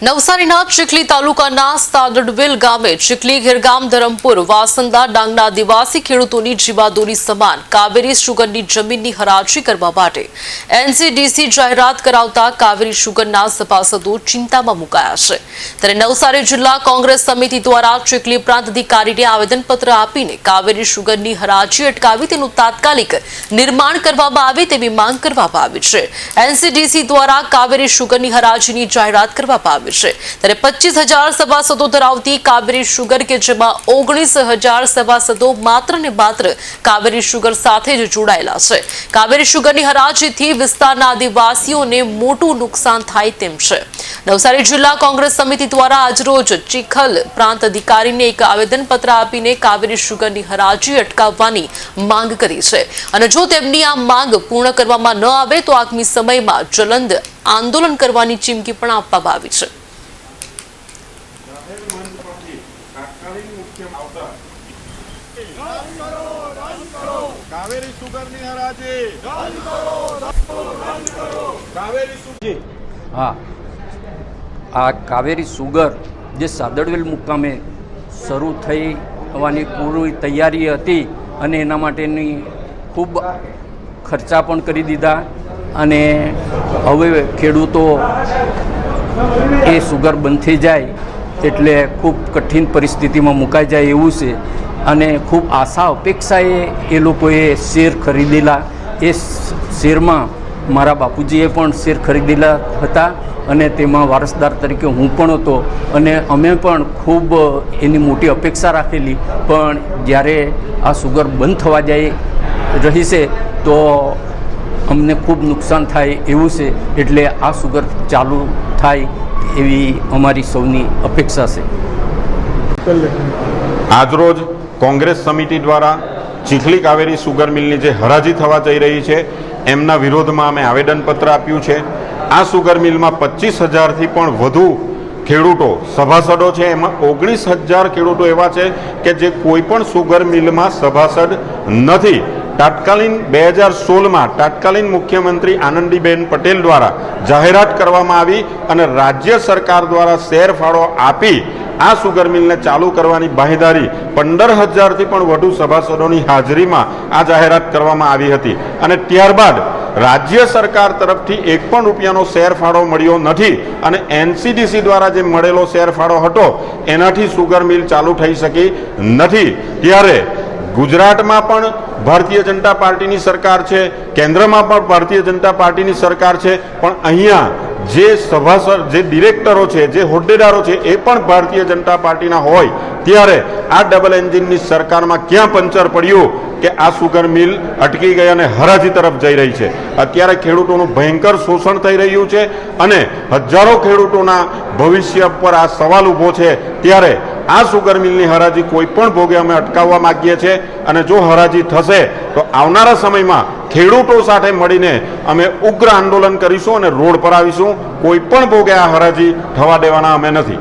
નવસારીના ચીખલી તાલુકાના સાદડવેલ ગામે ચીખલી ઘેરગામ ધરમપુર વાસંદા ડાંગના આદિવાસી ખેડૂતોની જીવાદોરી સમાન કાવેરી સુગરની જમીનની હરાજી કરવા માટે એનસીડીસી જાહેરાત કરાવતા કાવેરી સુગરના સભાસદો ચિંતામાં મુકાયા છે। ત્યારે નવસારી જિલ્લા કોંગ્રેસ સમિતિ દ્વારા ચીખલી પ્રાંત અધિકારીને આવેદનપત્ર આપીને કાવેરી સુગરની હરાજી અટકાવી તેનું તાત્કાલિક નિર્માણ કરવામાં આવે તેવી માંગ કરવામાં આવી છે। એનસીડીસી દ્વારા કાવેરી સુગરની હરાજીની જાહેરાત કરવામાં આવી છે। ત્યારે 25,000 સભાસદો ધરાવતી કાવેરી સુગર કે જેમાં 19,000 સભાસદો માત્ર ને માત્ર કાવેરી સુગર સાથે જ જોડાયેલા છે। કાવેરી સુગરની હરાજીથી વિસ્તારના આદિવાસીઓને મોટું નુકસાન થાય તેમ છે। નવસારી જિલ્લા કોંગ્રેસ સમિતિ દ્વારા આજરોજ ચીખલ પ્રાંત અધિકારીને એક આવેદનપત્ર આપીને કાવેરી સુગરની હરાજી અટકાવવાની માંગ કરી છે અને જો તેમની આ માંગ પૂર્ણ કરવામાં ન આવે તો આગામી સમયમાં જ્વલંત આંદોલન કરવાની ચીમકી પણ આપવામાં આવી છે। કાવેરી સુગરની હરાજી કાવેરી સુગર हाँ आ कावेरी सुगर जे सादड़वेल मुकामे शरू थવાની પૂરી તૈયારી હતી અને એના માટેની ખૂબ ખર્ચા પણ કરી દીધા અને હવે ખેડૂતો એ સુગર બંધ થઈ જાય એટલે ખૂબ કઠિન પરિસ્થિતિમાં મુકાઈ જાય એવું છે અને ખૂબ આશા અપેક્ષાએ એ લોકોએ શેર ખરીદેલા। એ શેરમાં મારા બાપુજીએ પણ શેર ખરીદેલા હતા અને તેમાં વારસદાર તરીકે હું પણ હતો અને અમે પણ ખૂબ એની મોટી અપેક્ષા રાખેલી। પણ જ્યારે આ સુગર બંધ થવા જાય રહી છે તો અમને ખૂબ નુકસાન થાય એવું છે એટલે આ સુગર ચાલુ થાય એવી અમારી સૌની અપેક્ષા છે। આજરોજ કોંગ્રેસ સમિતિ દ્વારા ચીખલી કાવેરી સુગર મિલની જે હરાજી થવા જઈ રહી છે એમના વિરોધમાં અમે આવેદનપત્ર આપ્યું છે। આ સુગર મિલમાં 25,000થી પણ વધુ ખેડૂતો સભાસદો છે। એમાં 19,000 ખેડૂતો એવા છે કે જે કોઈ પણ સુગર મિલમાં સભાસદ નથી। તાત્કાલિન 2016માં તાત્કાલિન મુખ્યમંત્રી આનંદીબેન પટેલ દ્વારા જાહેરાત કરવામાં આવી અને રાજ્ય સરકાર દ્વારા શેર ફાળો આપી આ સુગર મિલને ચાલુ કરવાની બાહેધરી 15,000થી પણ વધુ સભાસદોની હાજરીમાં આ જાહેરાત કરવામાં આવી હતી અને ત્યારબાદ રાજ્ય સરકાર તરફથી એક પણ રૂપિયાનો શેર ફાળો મળ્યો નથી અને એનસીડીસી દ્વારા જે મળેલો શેર ફાળો હતો એનાથી સુગર મિલ ચાલુ થઈ શકી નથી। ત્યારે ગુજરાતમાં પણ ભારતીય જનતા પાર્ટીની સરકાર છે, કેન્દ્રમાં પણ ભારતીય જનતા પાર્ટીની સરકાર છે, પણ અહીંયા જે સભાસદ જે ડિરેક્ટરો છે જે હોદ્દેદારો છે એ પણ ભારતીય જનતા પાર્ટીના હોય ત્યારે આ ડબલ એન્જિનની સરકારમાં ક્યાં પંચર પડ્યું કે આ સુગર મિલ અટકી ગઈ અને હરાજી તરફ જઈ રહી છે। અત્યારે ખેડૂતોનું ભયંકર શોષણ થઈ રહ્યું છે અને હજારો ખેડૂતોના ભવિષ્ય પર આ સવાલ ઊભો છે। ત્યારે આ સુગર મિલની હરાજી કોઈ પણ ભોગે અમે અટકાવવા માંગીએ છીએ અને જો હરાજી થશે તો આવનારા સમયમાં ખેડૂતો સાથે મળીને અમે ઉગ્ર આંદોલન કરીશું અને રોડ પર આવીશું। કોઈ પણ ભોગે આ હરાજી થવા દેવાના અમે નથી।